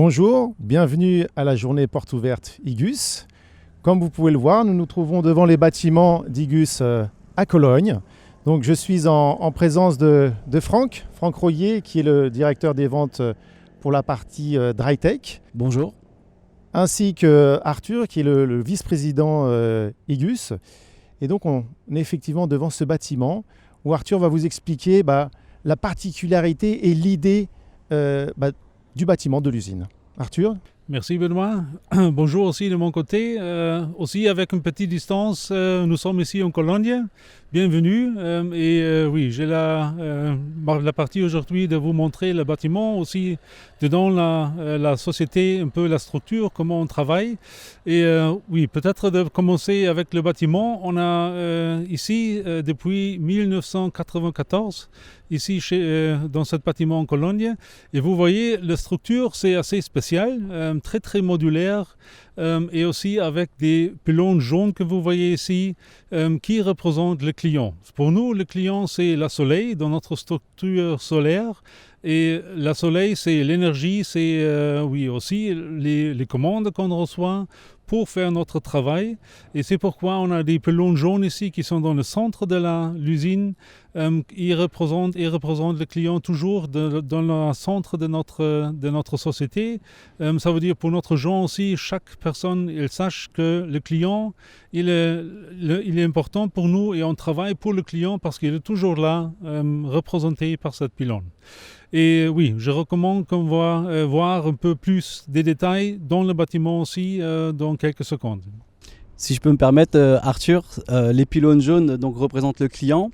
Bonjour, bienvenue à la journée porte ouverte IGUS. Comme vous pouvez le voir, nous nous trouvons devant les bâtiments d'IGUS à Cologne. Donc je suis en présence de Franck Royer, qui est le directeur des ventes pour la partie Drytech. Bonjour. Ainsi que Arthur, qui est le vice-président IGUS. Et donc on est effectivement devant ce bâtiment où Arthur va vous expliquer la particularité et l'idée du bâtiment de l'usine. Arthur ? Merci Benoît. Bonjour aussi de mon côté. Aussi avec une petite distance, nous sommes ici en Cologne. Bienvenue. Oui, j'ai la partie aujourd'hui de vous montrer le bâtiment, aussi dedans la société, un peu la structure, comment on travaille. Et oui, peut-être de commencer avec le bâtiment. On a ici depuis 1994, ici dans ce bâtiment en Cologne. Et vous voyez, la structure, c'est assez spécial, très très modulaire. Et aussi avec des pylônes jaunes que vous voyez ici, qui représentent le client. Pour nous, le client, c'est le soleil dans notre structure solaire. Et le soleil, c'est l'énergie, c'est oui, aussi les commandes qu'on reçoit pour faire notre travail. Et c'est pourquoi on a des pylônes jaunes ici qui sont dans le centre de l'usine. Ils représentent le client toujours dans le centre de notre société. Ça veut dire pour notre gens aussi, chaque personne elle sache que le client il est important pour nous et on travaille pour le client parce qu'il est toujours là, représenté par cette pylône. Et oui, je recommande qu'on va voir un peu plus des détails dans le bâtiment aussi dans quelques secondes. Si je peux me permettre, Arthur, les pylônes jaunes donc, représentent le client.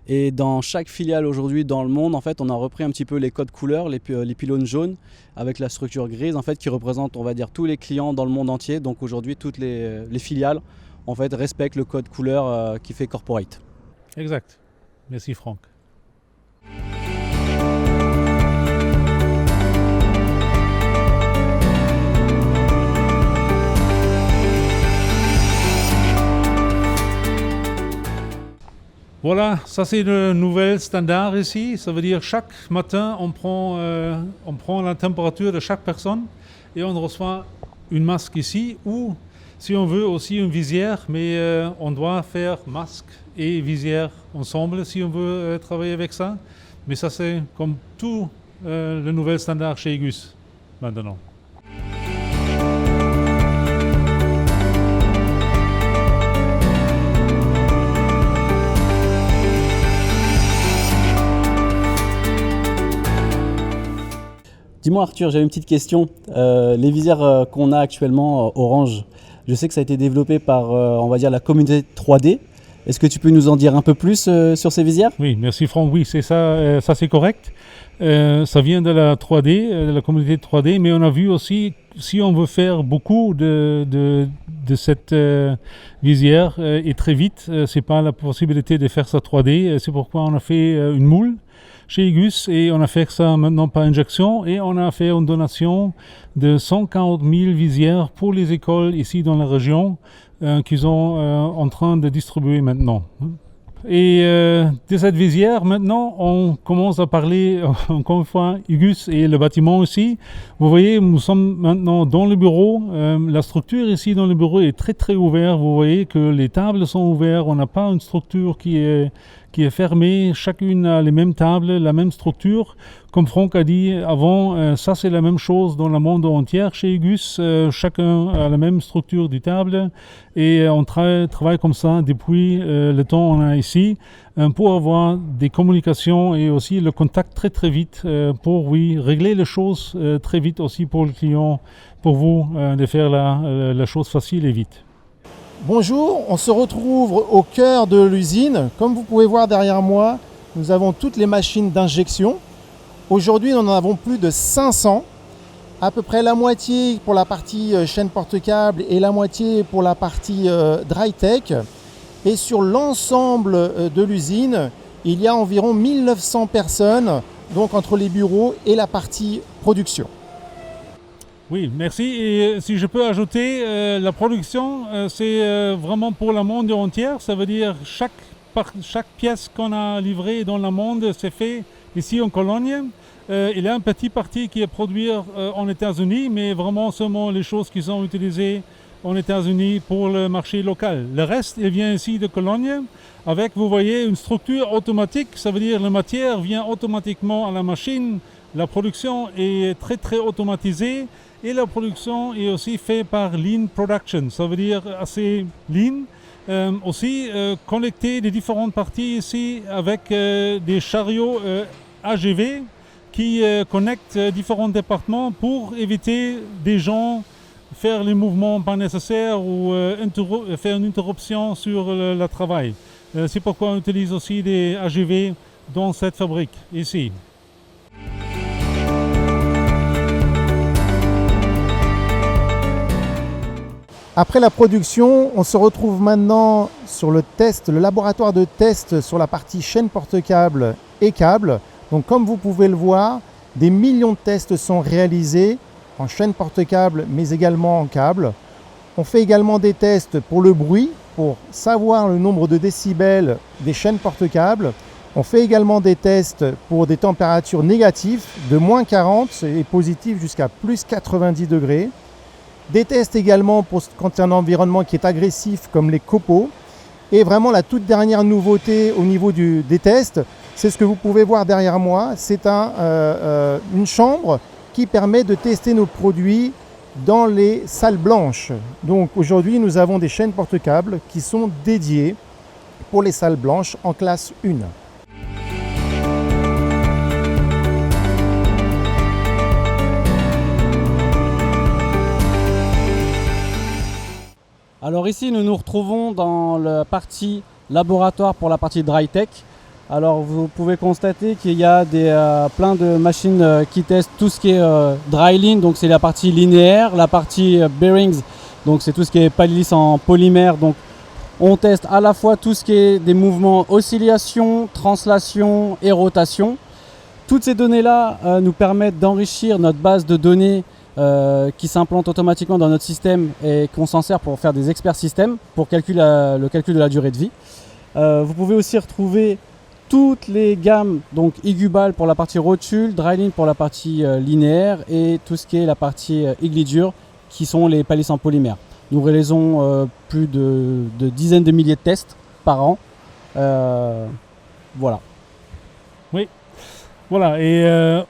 Et dans chaque filiale aujourd'hui dans le monde, en fait, on a repris un petit peu les codes couleurs, les pylônes jaunes, avec la structure grise, en fait, qui représente, on va dire, tous les clients dans le monde entier. Donc aujourd'hui, toutes les filiales, en fait, respectent le code couleur qui fait corporate. Exact. Merci Franck. Voilà, ça c'est le nouvel standard ici. Ça veut dire chaque matin, on prend la température de chaque personne et on reçoit une masque ici ou, si on veut, aussi une visière. Mais on doit faire masque et visière ensemble si on veut travailler avec ça. Mais ça c'est comme tout le nouvel standard chez IGUS maintenant. Dis-moi Arthur, j'avais une petite question. Les visières qu'on a actuellement orange, je sais que ça a été développé par, on va dire, la communauté 3D. Est-ce que tu peux nous en dire un peu plus sur ces visières ? Oui, merci Franck. Oui, c'est ça, ça c'est correct. Ça vient de la 3D, de la communauté 3D, mais on a vu aussi, si on veut faire beaucoup de cette visière et très vite, c'est pas la possibilité de faire ça 3D. C'est pourquoi on a fait une moule chez IGUS et on a fait ça maintenant par injection et on a fait une donation de 140 000 visières pour les écoles ici dans la région qu'ils sont en train de distribuer maintenant. Et de cette visière, maintenant, on commence à parler, encore une fois, IGUS et le bâtiment aussi. Vous voyez, nous sommes maintenant dans le bureau. La structure ici dans le bureau est très, très ouverte. Vous voyez que les tables sont ouvertes. On n'a pas une structure qui est fermée. Chacune a les mêmes tables, la même structure. Comme Franck a dit avant, ça c'est la même chose dans le monde entier chez IGUS. Chacun a la même structure de table et on travaille comme ça depuis le temps qu'on a ici pour avoir des communications et aussi le contact très très vite pour régler les choses très vite aussi pour le client, pour vous de faire la chose facile et vite. Bonjour, on se retrouve au cœur de l'usine. Comme vous pouvez voir derrière moi, nous avons toutes les machines d'injection. Aujourd'hui, nous en avons plus de 500, à peu près la moitié pour la partie chaîne porte-câble et la moitié pour la partie Drytech. Et sur l'ensemble de l'usine, il y a environ 1900 personnes, donc entre les bureaux et la partie production. Oui, merci. Et si je peux ajouter, la production, c'est vraiment pour le monde entier. Ça veut dire chaque pièce qu'on a livrée dans le monde, c'est fait ici en Cologne. il y a une petite partie qui est produite en États-Unis, mais vraiment seulement les choses qui sont utilisées en États-Unis pour le marché local. Le reste, il vient ici de Cologne avec, vous voyez, une structure automatique. Ça veut dire que la matière vient automatiquement à la machine. La production est très très automatisée et la production est aussi faite par Lean Production. Ça veut dire assez lean. Aussi connecter les différentes parties ici avec des chariots AGV qui connectent différents départements pour éviter des gens faire les mouvements pas nécessaires ou faire une interruption sur le travail. C'est pourquoi on utilise aussi des AGV dans cette fabrique ici. Après la production, on se retrouve maintenant sur le test, le laboratoire de test sur la partie chaîne porte-câble et câble. Donc comme vous pouvez le voir, des millions de tests sont réalisés en chaîne porte-câble mais également en câble. On fait également des tests pour le bruit, pour savoir le nombre de décibels des chaînes porte-câble. On fait également des tests pour des températures négatives de moins 40 et positives jusqu'à plus 90 degrés. Des tests également pour quand il y a un environnement qui est agressif comme les copeaux. Et vraiment la toute dernière nouveauté au niveau des tests, c'est ce que vous pouvez voir derrière moi. C'est une chambre qui permet de tester nos produits dans les salles blanches. Donc aujourd'hui, nous avons des chaînes porte-câbles qui sont dédiées pour les salles blanches en classe 1. Alors ici, nous nous retrouvons dans la partie laboratoire pour la partie dry tech. Alors vous pouvez constater qu'il y a plein de machines qui testent tout ce qui est dry lean, donc c'est la partie linéaire, la partie bearings, donc c'est tout ce qui est palilis en polymère. Donc on teste à la fois tout ce qui est des mouvements oscillation, translation et rotation. Toutes ces données-là nous permettent d'enrichir notre base de données qui s'implantent automatiquement dans notre système et qu'on s'en sert pour faire des experts systèmes pour le calcul de la durée de vie. Vous pouvez aussi retrouver toutes les gammes, donc Igubal pour la partie rotule, Drylean pour la partie linéaire et tout ce qui est la partie Iglidur qui sont les palisses en polymère. Nous réalisons plus de dizaines de milliers de tests par an. Voilà. Oui, voilà. Et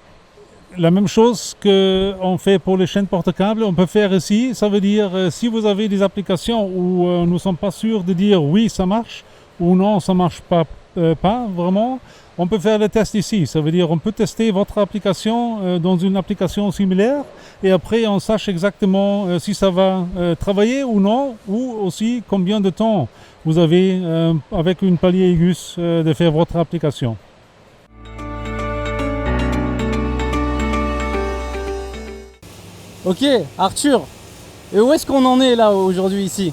la même chose qu'on fait pour les chaînes porte-câbles, on peut faire ici. Ça veut dire si vous avez des applications où nous ne sommes pas sûrs de dire oui, ça marche ou non, ça ne marche pas vraiment, on peut faire le test ici. Ça veut dire on peut tester votre application dans une application similaire et après on sache exactement si ça va travailler ou non, ou aussi combien de temps vous avez avec une palier Igus de faire votre application. Ok, Arthur, et où est-ce qu'on en est là aujourd'hui ici?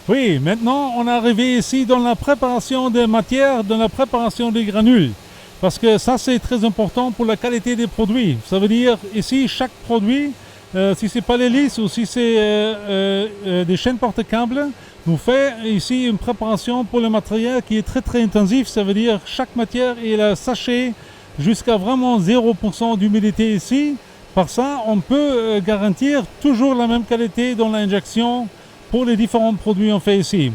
Oui, maintenant on est arrivé ici dans la préparation des matières, dans la préparation des granules. Parce que ça c'est très important pour la qualité des produits. Ça veut dire ici chaque produit, si c'est pas les lisses ou si c'est des chaînes porte-câbles, nous fait ici une préparation pour le matériel qui est très très intensif. Ça veut dire chaque matière est sachée jusqu'à vraiment 0% d'humidité ici. Par ça, on peut garantir toujours la même qualité dans l'injection pour les différents produits qu'on fait ici.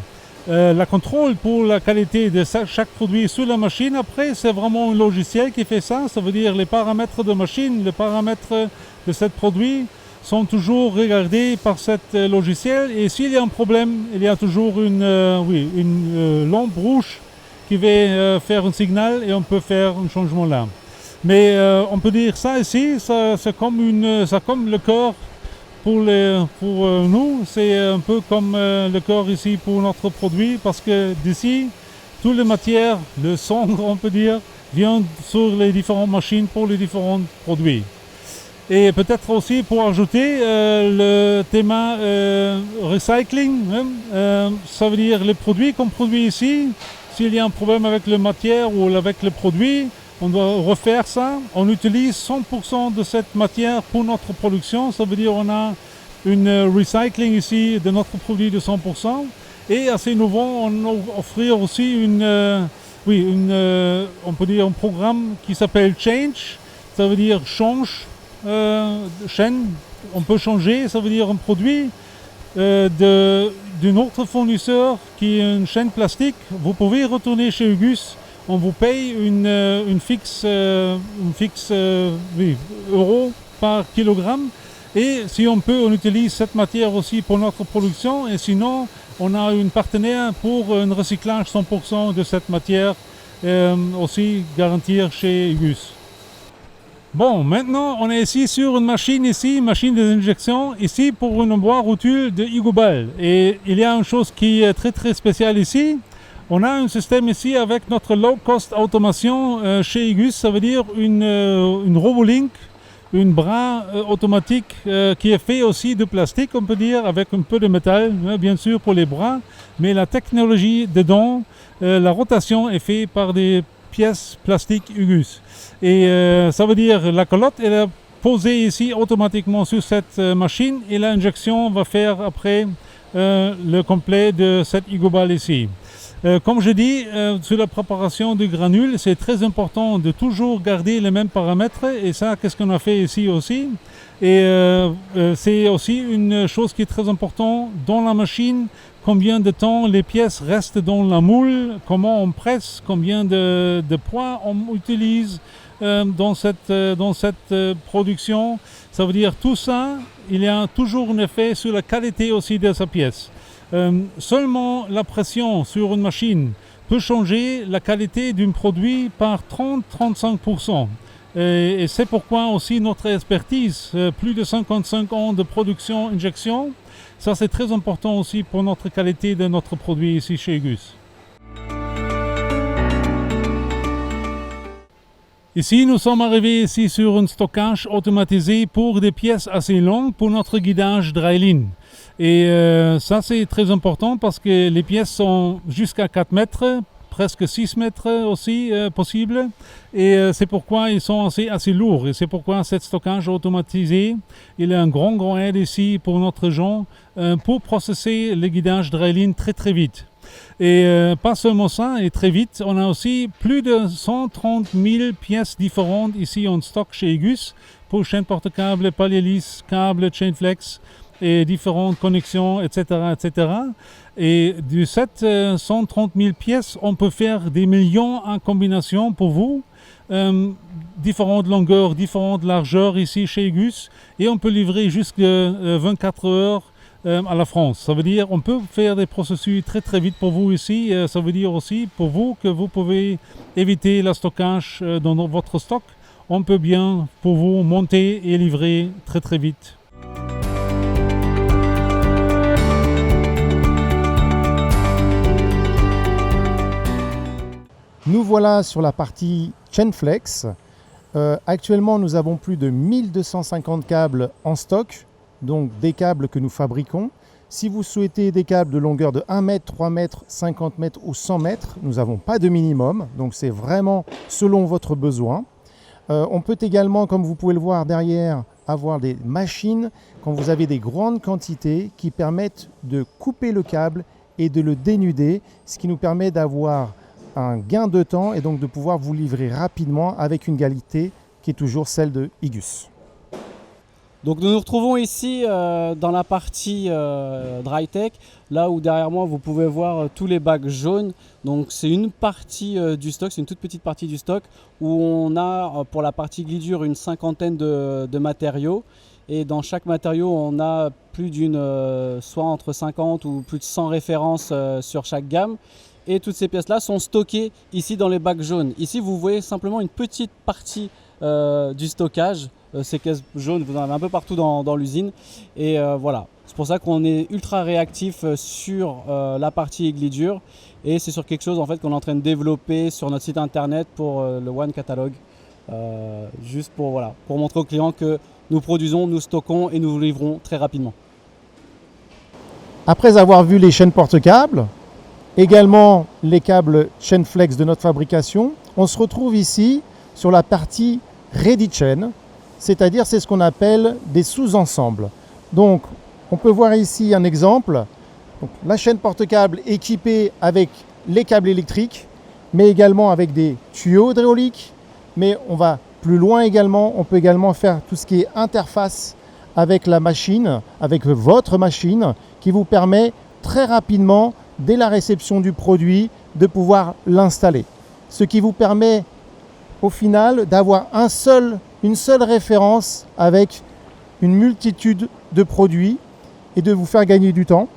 Le contrôle pour la qualité de chaque produit sur la machine, après, c'est vraiment un logiciel qui fait ça. Ça veut dire les paramètres de machine, les paramètres de ce produit sont toujours regardés par ce logiciel. Et s'il y a un problème, il y a toujours une lampe rouge qui va faire un signal et on peut faire un changement là. Mais on peut dire ça ici, c'est comme le corps pour nous, c'est un peu comme le corps ici pour notre produit, parce que d'ici, toutes les matières, le sang, on peut dire, viennent sur les différentes machines pour les différents produits. Et peut-être aussi pour ajouter le thème recycling, ça veut dire les produits qu'on produit ici, s'il y a un problème avec la matière ou avec le produit, on doit refaire ça. On utilise 100% de cette matière pour notre production. Ça veut dire qu'on a une recycling ici de notre produit de 100%. Et assez nouveau, on offre aussi on peut dire un programme qui s'appelle Change ça veut dire change, chaîne, on peut changer, ça veut dire un produit d'un autre fournisseur qui est une chaîne plastique. Vous pouvez retourner chez Ugus, on vous paye une fixe euro par kilogramme. Et si on peut, on utilise cette matière aussi pour notre production. Et sinon, on a une partenaire pour un recyclage 100% de cette matière, aussi garantir chez Ugus. Bon, maintenant, on est ici sur une machine machine d'injection, ici pour une boîte rotule de Igubal. Et il y a une chose qui est très très spéciale ici. On a un système ici avec notre low cost automation chez Igus, ça veut dire une Robolink, une bras automatique qui est fait aussi de plastique, on peut dire, avec un peu de métal, bien sûr pour les bras, mais la technologie dedans, la rotation est faite par des pièces plastiques Ugus. Et ça veut dire la calotte elle est posée ici automatiquement sur cette machine et l'injection va faire après le complet de cette Igubal ici. Comme je dis, sur la préparation du granule, c'est très important de toujours garder les mêmes paramètres et ça, qu'est-ce qu'on a fait ici aussi. Et c'est aussi une chose qui est très importante dans la machine, combien de temps les pièces restent dans la moule, comment on presse, combien de poids on utilise dans cette production. Ça veut dire tout ça, il y a toujours un effet sur la qualité aussi de sa pièce. Seulement la pression sur une machine peut changer la qualité d'un produit par 30-35%. Et c'est pourquoi aussi notre expertise, plus de 55 ans de production injection, ça c'est très important aussi pour notre qualité de notre produit ici chez Igus. Ici, nous sommes arrivés ici sur un stockage automatisé pour des pièces assez longues pour notre guidage dryline. Et ça c'est très important parce que les pièces sont jusqu'à 4 mètres, presque 6 mètres aussi possible. Et c'est pourquoi ils sont assez lourds. Et c'est pourquoi ce stockage automatisé, il est un grand aide ici pour notre gens pour processer le guidage dryline très très vite. Et pas seulement ça, et très vite, on a aussi plus de 130 000 pièces différentes ici en stock chez Igus pour chaîne porte-câble, palier lisse, câble, chain flex et différentes connexions, etc. etc. Et de cette 130 000 pièces, on peut faire des millions en combination pour vous, différentes longueurs, différentes largeurs ici chez Igus, et on peut livrer jusqu'à 24 heures à la France. Ça veut dire on peut faire des processus très très vite pour vous ici. Ça veut dire aussi pour vous que vous pouvez éviter le stockage dans votre stock. On peut bien pour vous monter et livrer très très vite. Nous voilà sur la partie Chainflex. Actuellement, nous avons plus de 1250 câbles en stock, donc des câbles que nous fabriquons. Si vous souhaitez des câbles de longueur de 1 mètre, 3 mètres, 50 mètres ou 100 mètres, nous n'avons pas de minimum, donc c'est vraiment selon votre besoin. On peut également, comme vous pouvez le voir derrière, avoir des machines quand vous avez des grandes quantités qui permettent de couper le câble et de le dénuder, ce qui nous permet d'avoir un gain de temps et donc de pouvoir vous livrer rapidement avec une qualité qui est toujours celle de Igus. Donc nous nous retrouvons ici dans la partie dry tech, là où derrière moi vous pouvez voir tous les bacs jaunes. Donc c'est une partie du stock, c'est une toute petite partie du stock où on a pour la partie glidure une cinquantaine de matériaux. Et dans chaque matériau on a plus soit entre 50 ou plus de 100 références sur chaque gamme. Et toutes ces pièces-là sont stockées ici dans les bacs jaunes. Ici, vous voyez simplement une petite partie du stockage. Ces caisses jaunes, vous en avez un peu partout dans l'usine. Et voilà, c'est pour ça qu'on est ultra réactif sur la partie glidure. Et c'est sur quelque chose en fait, qu'on est en train de développer sur notre site internet pour le One Catalogue. Juste pour montrer aux clients que nous produisons, nous stockons et nous livrons très rapidement. Après avoir vu les chaînes porte-câbles, également les câbles Chainflex de notre fabrication, on se retrouve ici sur la partie Ready Chain, c'est-à-dire c'est ce qu'on appelle des sous-ensembles. Donc on peut voir ici un exemple, donc, la chaîne porte-câble équipée avec les câbles électriques, mais également avec des tuyaux hydrauliques, mais on va Plus loin également, on peut également faire tout ce qui est interface avec la machine, avec votre machine, qui vous permet très rapidement, dès la réception du produit, de pouvoir l'installer. Ce qui vous permet au final d'avoir une seule référence avec une multitude de produits et de vous faire gagner du temps.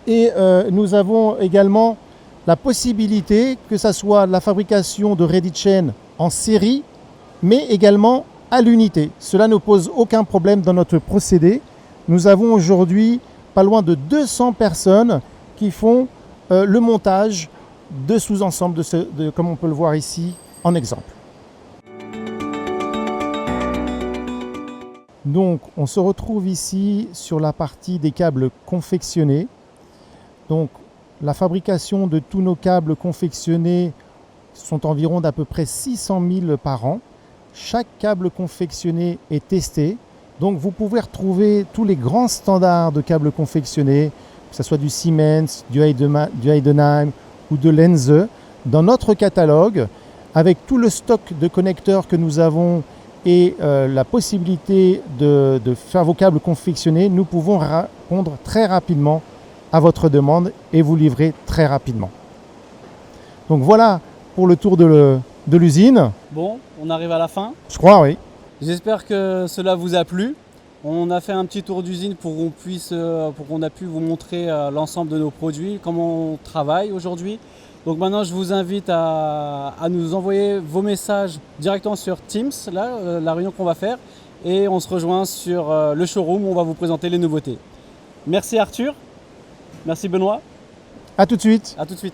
Et nous avons également la possibilité que ce soit la fabrication de ready chain en série, mais également à l'unité. Cela ne pose aucun problème dans notre procédé. Nous avons aujourd'hui pas loin de 200 personnes qui font le montage de sous-ensembles, comme on peut le voir ici en exemple. Donc on se retrouve ici sur la partie des câbles confectionnés. Donc la fabrication de tous nos câbles confectionnés sont environ d'à peu près 600 000 par an. Chaque câble confectionné est testé. Donc vous pouvez retrouver tous les grands standards de câbles confectionnés, que ce soit du Siemens, du Heidenheim ou de Lenze, dans notre catalogue, avec tout le stock de connecteurs que nous avons et la possibilité de faire vos câbles confectionnés, nous pouvons répondre très rapidement à votre demande et vous livrer très rapidement. Donc voilà pour le tour de l'usine. Bon, on arrive à la fin. Je crois, oui. J'espère que cela vous a plu. On a fait un petit tour d'usine pour qu'on a pu vous montrer l'ensemble de nos produits, comment on travaille aujourd'hui. Donc maintenant, je vous invite à nous envoyer vos messages directement sur Teams, là, la réunion qu'on va faire. Et on se rejoint sur le showroom où on va vous présenter les nouveautés. Merci Arthur. Merci Benoît. À tout de suite. À tout de suite.